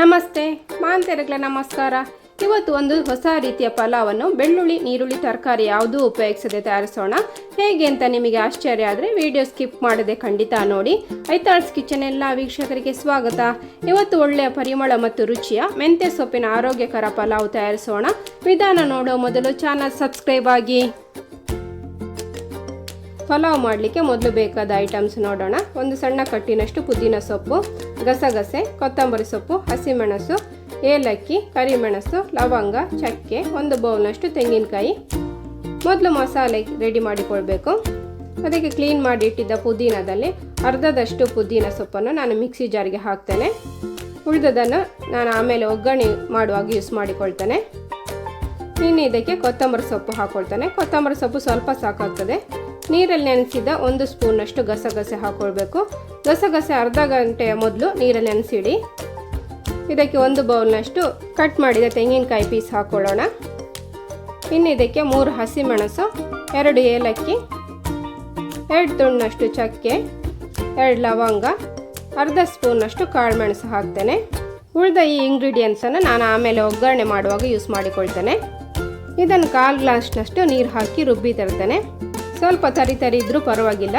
ನಮಸ್ತೆ ಮಾಂತೆರಗ್ಲ ನಮಸ್ಕಾರ. ಇವತ್ತು ಒಂದು ಹೊಸ ರೀತಿಯ ಪಲಾವನ್ನು ಬೆಳ್ಳುಳ್ಳಿ ನೀರುಳ್ಳಿ ತರಕಾರಿ ಯಾವುದೂ ಉಪಯೋಗಿಸದೆ ತಯಾರಿಸೋಣ. ಹೇಗೆ ಅಂತ ನಿಮಗೆ ಆಶ್ಚರ್ಯ ಆದರೆ ವಿಡಿಯೋ ಸ್ಕಿಪ್ ಮಾಡದೆ ಖಂಡಿತ ನೋಡಿ. ಐತಾಳ್ಸ್ ಕಿಚನ್ ಎಲ್ಲ ವೀಕ್ಷಕರಿಗೆ ಸ್ವಾಗತ. ಇವತ್ತು ಒಳ್ಳೆಯ ಪರಿಮಳ ಮತ್ತು ರುಚಿಯ ಮೆಂತ್ಯ ಸೊಪ್ಪಿನ ಆರೋಗ್ಯಕರ ಪಲಾವ್ ತಯಾರಿಸೋಣ. ವಿಧಾನ ನೋಡೋ ಮೊದಲು ಚಾನಲ್ ಸಬ್ಸ್ಕ್ರೈಬ್ ಆಗಿ. ಪಲಾವ್ ಮಾಡಲಿಕ್ಕೆ ಮೊದಲು ಬೇಕಾದ ಐಟಮ್ಸ್ ನೋಡೋಣ. ಒಂದು ಸಣ್ಣ ಕಟ್ಟಿನಷ್ಟು ಪುದೀನ ಸೊಪ್ಪು, ಗಸಗಸೆ, ಕೊತ್ತಂಬರಿ ಸೊಪ್ಪು, ಹಸಿಮೆಣಸು, ಏಲಕ್ಕಿ, ಕರಿಮೆಣಸು, ಲವಂಗ, ಚಕ್ಕೆ, ಒಂದು ಬೌಲ್ನಷ್ಟು ತೆಂಗಿನಕಾಯಿ. ಮೊದಲು ಮಸಾಲೆ ರೆಡಿ ಮಾಡಿಕೊಳ್ಬೇಕು. ಅದಕ್ಕೆ ಕ್ಲೀನ್ ಮಾಡಿ ಇಟ್ಟಿದ್ದ ಪುದೀನದಲ್ಲಿ ಅರ್ಧದಷ್ಟು ಪುದೀನ ಸೊಪ್ಪನ್ನು ನಾನು ಮಿಕ್ಸಿ ಜಾರಿಗೆ ಹಾಕ್ತೇನೆ. ಉಳಿದದನ್ನು ನಾನು ಆಮೇಲೆ ಒಗ್ಗರಣೆ ಮಾಡುವಾಗ ಯೂಸ್ ಮಾಡಿಕೊಳ್ತೇನೆ. ಇನ್ನು ಇದಕ್ಕೆ ಕೊತ್ತಂಬರಿ ಸೊಪ್ಪು ಹಾಕ್ಕೊಳ್ತೇನೆ. ಕೊತ್ತಂಬರಿ ಸೊಪ್ಪು ಸ್ವಲ್ಪ ಸಾಕಾಗ್ತದೆ. ನೀರಲ್ಲಿ ನೆನೆಸಿದ 1 ಸ್ಪೂನಷ್ಟು ಗಸಗಸೆ ಹಾಕ್ಕೊಳ್ಬೇಕು. ಗಸಗಸೆ ಅರ್ಧ ಗಂಟೆಯ ಮೊದಲು ನೀರಲ್ಲಿ ನೆನೆಸಿಡಿ. ಇದಕ್ಕೆ 1 ಬೌಲ್ನಷ್ಟು ಕಟ್ ಮಾಡಿದ ತೆಂಗಿನಕಾಯಿ ಪೀಸ್ ಹಾಕ್ಕೊಳ್ಳೋಣ. ಇನ್ನು ಇದಕ್ಕೆ 3 ಹಸಿಮೆಣಸು, 2 ಏಲಕ್ಕಿ, 2 ತುಂಡಷ್ಟು ಚಕ್ಕೆ, 2 ಲವಂಗ, ಅರ್ಧ ಸ್ಪೂನಷ್ಟು ಕಾಳುಮೆಣಸು ಹಾಕ್ತೇನೆ. ಉಳಿದ ಈ ಇಂಗ್ರೀಡಿಯೆಂಟ್ಸನ್ನು ನಾನು ಆಮೇಲೆ ಒಗ್ಗರಣೆ ಮಾಡುವಾಗ ಯೂಸ್ ಮಾಡಿಕೊಳ್ತೇನೆ. ಇದನ್ನು 1/4 ಗ್ಲಾಸ್ನಷ್ಟು ನೀರು ಹಾಕಿ ರುಬ್ಬಿ ತರ್ತೇನೆ. ಸ್ವಲ್ಪ ತರಿ ಇದ್ದರೂ ಪರವಾಗಿಲ್ಲ.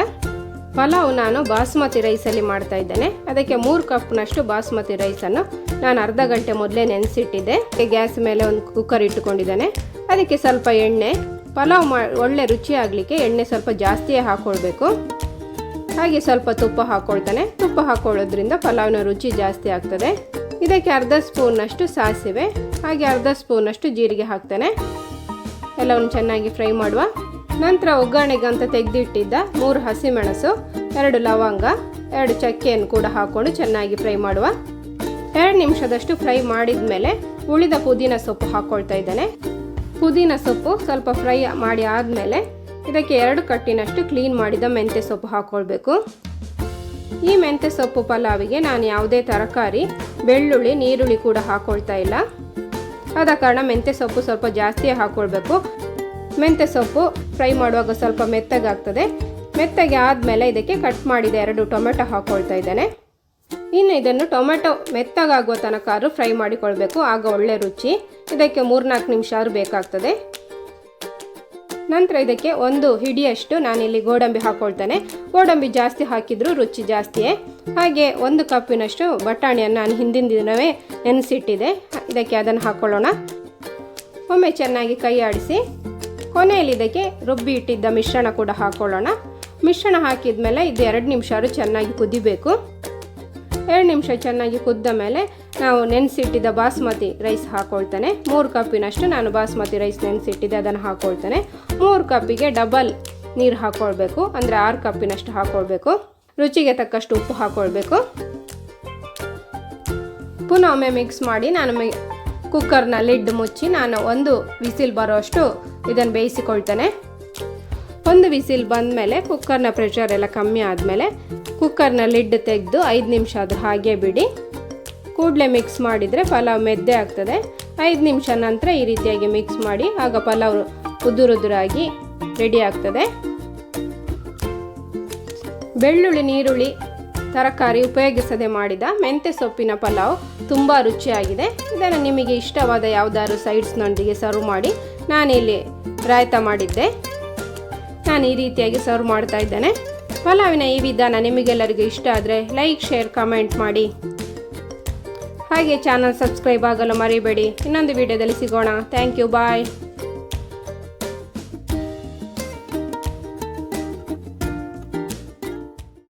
ಪಲಾವ್ ನಾನು ಬಾಸ್ಮತಿ ರೈಸಲ್ಲಿ ಮಾಡ್ತಾ ಇದ್ದೇನೆ. ಅದಕ್ಕೆ 3 ಕಪ್ನಷ್ಟು ಬಾಸ್ಮತಿ ರೈಸನ್ನು ನಾನು ಅರ್ಧ ಗಂಟೆ ಮೊದಲೇ ನೆನೆಸಿಟ್ಟಿದ್ದೆ. ಗ್ಯಾಸ್ ಮೇಲೆ ಒಂದು ಕುಕ್ಕರ್ ಇಟ್ಟುಕೊಂಡಿದ್ದೇನೆ. ಅದಕ್ಕೆ ಸ್ವಲ್ಪ ಎಣ್ಣೆ. ಪಲಾವ್ ಒಳ್ಳೆ ರುಚಿ ಆಗಲಿಕ್ಕೆ ಎಣ್ಣೆ ಸ್ವಲ್ಪ ಜಾಸ್ತಿಯೇ ಹಾಕ್ಕೊಳ್ಬೇಕು. ಹಾಗೆ ಸ್ವಲ್ಪ ತುಪ್ಪ ಹಾಕ್ಕೊಳ್ತೇನೆ. ತುಪ್ಪ ಹಾಕ್ಕೊಳ್ಳೋದ್ರಿಂದ ಪಲಾವ್ನ ರುಚಿ ಜಾಸ್ತಿ ಆಗ್ತದೆ. ಇದಕ್ಕೆ ಅರ್ಧ ಸ್ಪೂನಷ್ಟು ಸಾಸಿವೆ, ಹಾಗೆ ಅರ್ಧ ಸ್ಪೂನಷ್ಟು ಜೀರಿಗೆ ಹಾಕ್ತೇನೆ. ಎಲ್ಲವನ್ನು ಚೆನ್ನಾಗಿ ಫ್ರೈ ಮಾಡುವ. ನಂತರ ಒಗ್ಗರಣೆಗಂತ ತೆಗೆದಿಟ್ಟಿದ್ದ 3 ಹಸಿಮೆಣಸು, 2 ಲವಂಗ, 2 ಚಕ್ಕೆಯನ್ನು ಕೂಡ ಹಾಕ್ಕೊಂಡು ಚೆನ್ನಾಗಿ ಫ್ರೈ ಮಾಡುವ. 2 ನಿಮಿಷದಷ್ಟು ಫ್ರೈ ಮಾಡಿದ ಮೇಲೆ ಉಳಿದ ಪುದೀನ ಸೊಪ್ಪು ಹಾಕ್ಕೊಳ್ತಾ ಇದ್ದೇನೆ. ಪುದೀನ ಸೊಪ್ಪು ಸ್ವಲ್ಪ ಫ್ರೈ ಮಾಡಿ ಆದಮೇಲೆ ಇದಕ್ಕೆ 2 ಕಟ್ಟಿನಷ್ಟು ಕ್ಲೀನ್ ಮಾಡಿದ ಮೆಂತ್ಯ ಸೊಪ್ಪು ಹಾಕ್ಕೊಳ್ಬೇಕು. ಈ ಮೆಂತ್ಯ ಸೊಪ್ಪು ಪಲಾವಿಗೆ ನಾನು ಯಾವುದೇ ತರಕಾರಿ, ಬೆಳ್ಳುಳ್ಳಿ, ನೀರುಳ್ಳಿ ಕೂಡ ಹಾಕ್ಕೊಳ್ತಾ ಇಲ್ಲ. ಆದ ಕಾರಣ ಮೆಂತ್ಯ ಸೊಪ್ಪು ಸ್ವಲ್ಪ ಜಾಸ್ತಿಯೇ ಹಾಕ್ಕೊಳ್ಬೇಕು. ಮೆಂತ್ಯ ಸೊಪ್ಪು ಫ್ರೈ ಮಾಡುವಾಗ ಸ್ವಲ್ಪ ಮೆತ್ತಗಾಗ್ತದೆ. ಮೆತ್ತಗೆ ಆದಮೇಲೆ ಇದಕ್ಕೆ ಕಟ್ ಮಾಡಿದ 2 ಟೊಮೆಟೊ ಹಾಕ್ಕೊಳ್ತಾ ಇದ್ದೇನೆ. ಇನ್ನು ಇದನ್ನು ಟೊಮೆಟೊ ಮೆತ್ತಗಾಗುವ ತನಕ ಫ್ರೈ ಮಾಡಿಕೊಳ್ಬೇಕು, ಆಗ ಒಳ್ಳೆ ರುಚಿ. ಇದಕ್ಕೆ 3-4 ನಿಮಿಷ ಆದರೂ ಬೇಕಾಗ್ತದೆ. ನಂತರ ಇದಕ್ಕೆ 1 ಹಿಡಿಯಷ್ಟು ನಾನಿಲ್ಲಿ ಗೋಡಂಬಿ ಹಾಕ್ಕೊಳ್ತೇನೆ. ಗೋಡಂಬಿ ಜಾಸ್ತಿ ಹಾಕಿದರೂ ರುಚಿ ಜಾಸ್ತಿಯೇ. ಹಾಗೆ 1 ಕಪ್ಪಿನಷ್ಟು ಬಟಾಣಿಯನ್ನು ನಾನು ಹಿಂದಿನ ದಿನವೇ ನೆನೆಸಿಟ್ಟಿದ್ದೆ. ಇದಕ್ಕೆ ಅದನ್ನು ಹಾಕ್ಕೊಳ್ಳೋಣ. ಒಮ್ಮೆ ಚೆನ್ನಾಗಿ ಕೈ ಆಡಿಸಿ ಕೊನೆಯಲ್ಲಿ ಇದಕ್ಕೆ ರುಬ್ಬಿ ಇಟ್ಟಿದ್ದ ಮಿಶ್ರಣ ಕೂಡ ಹಾಕ್ಕೊಳ್ಳೋಣ. ಮಿಶ್ರಣ ಹಾಕಿದ ಮೇಲೆ ಇದು 2 ನಿಮಿಷ ಚೆನ್ನಾಗಿ ಕುದಿಬೇಕು. 2 ನಿಮಿಷ ಚೆನ್ನಾಗಿ ಕುದ್ದ ಮೇಲೆ ನಾವು ನೆನೆಸಿಟ್ಟಿದ್ದ ಬಾಸ್ಮತಿ ರೈಸ್ ಹಾಕ್ಕೊಳ್ತೇನೆ. 3 ಕಪ್ಪಿನಷ್ಟು ನಾನು ಬಾಸ್ಮತಿ ರೈಸ್ ನೆನೆಸಿಟ್ಟಿದ್ದೆ, ಅದನ್ನು ಹಾಕ್ಕೊಳ್ತೇನೆ. 3 ಕಪ್ಪಿಗೆ ಡಬಲ್ ನೀರು ಹಾಕ್ಕೊಳ್ಬೇಕು, ಅಂದರೆ 6 ಕಪ್ಪಿನಷ್ಟು ಹಾಕ್ಕೊಳ್ಬೇಕು. ರುಚಿಗೆ ತಕ್ಕಷ್ಟು ಉಪ್ಪು ಹಾಕ್ಕೊಳ್ಬೇಕು. ಪುನಃ ಒಮ್ಮೆ ಮಿಕ್ಸ್ ಮಾಡಿ ನಾನು ಕುಕ್ಕರ್ನ ಲಿಡ್ ಮುಚ್ಚಿ ನಾನು 1 ವಿಸಿಲ್ ಬರೋಷ್ಟು ಇದನ್ನು ಬೇಯಿಸಿಕೊಳ್ತೇನೆ. 1 ವಿಸಿಲ್ ಬಂದ ಮೇಲೆ ಕುಕ್ಕರ್ನ ಪ್ರೆಷರ್ ಎಲ್ಲ ಕಮ್ಮಿ ಆದಮೇಲೆ ಕುಕ್ಕರ್ನ ಲಿಡ್ ತೆಗೆದು 5 ನಿಮಿಷ ಆದರೂ ಹಾಗೆ ಬಿಡಿ. ಕೂಡಲೇ ಮಿಕ್ಸ್ ಮಾಡಿದರೆ ಪಲಾವ್ ಮೆದ್ದೆ ಆಗ್ತದೆ. 5 ನಿಮಿಷ ನಂತರ ಈ ರೀತಿಯಾಗಿ ಮಿಕ್ಸ್ ಮಾಡಿ, ಆಗ ಪಲಾವ್ ಉದುರುದುರಾಗಿ ರೆಡಿ ಆಗ್ತದೆ. ಬೆಳ್ಳುಳ್ಳಿ ನೀರುಳ್ಳಿ ತರಕಾರಿ ಉಪಯೋಗಿಸದೆ ಮಾಡಿದ ಮೆಂತ್ಯ ಸೊಪ್ಪಿನ ಪಲಾವ್ ತುಂಬ ರುಚಿಯಾಗಿದೆ. ಇದನ್ನು ನಿಮಗೆ ಇಷ್ಟವಾದ ಯಾವುದಾದ್ರು ಸೈಡ್ಸ್ನೊಂದಿಗೆ ಸರ್ವ್ ಮಾಡಿ. ನಾನಿಲ್ಲಿ ರಾಯ್ತ ಮಾಡಿದ್ದೆ. ನಾನು ಈ ರೀತಿಯಾಗಿ ಸರ್ವ್ ಮಾಡ್ತಾ ಇದ್ದೇನೆ. ಪಲಾವಿನ ಈ ವಿಧಾನ ನಿಮಗೆಲ್ಲರಿಗೂ ಇಷ್ಟ ಆದರೆ ಲೈಕ್, ಶೇರ್, ಕಮೆಂಟ್ ಮಾಡಿ. ಹಾಗೆ ಚಾನಲ್ ಸಬ್ಸ್ಕ್ರೈಬ್ ಆಗಲು ಮರಿಬೇಡಿ. ಇನ್ನೊಂದು ವಿಡಿಯೋದಲ್ಲಿ ಸಿಗೋಣ. Thank you, bye.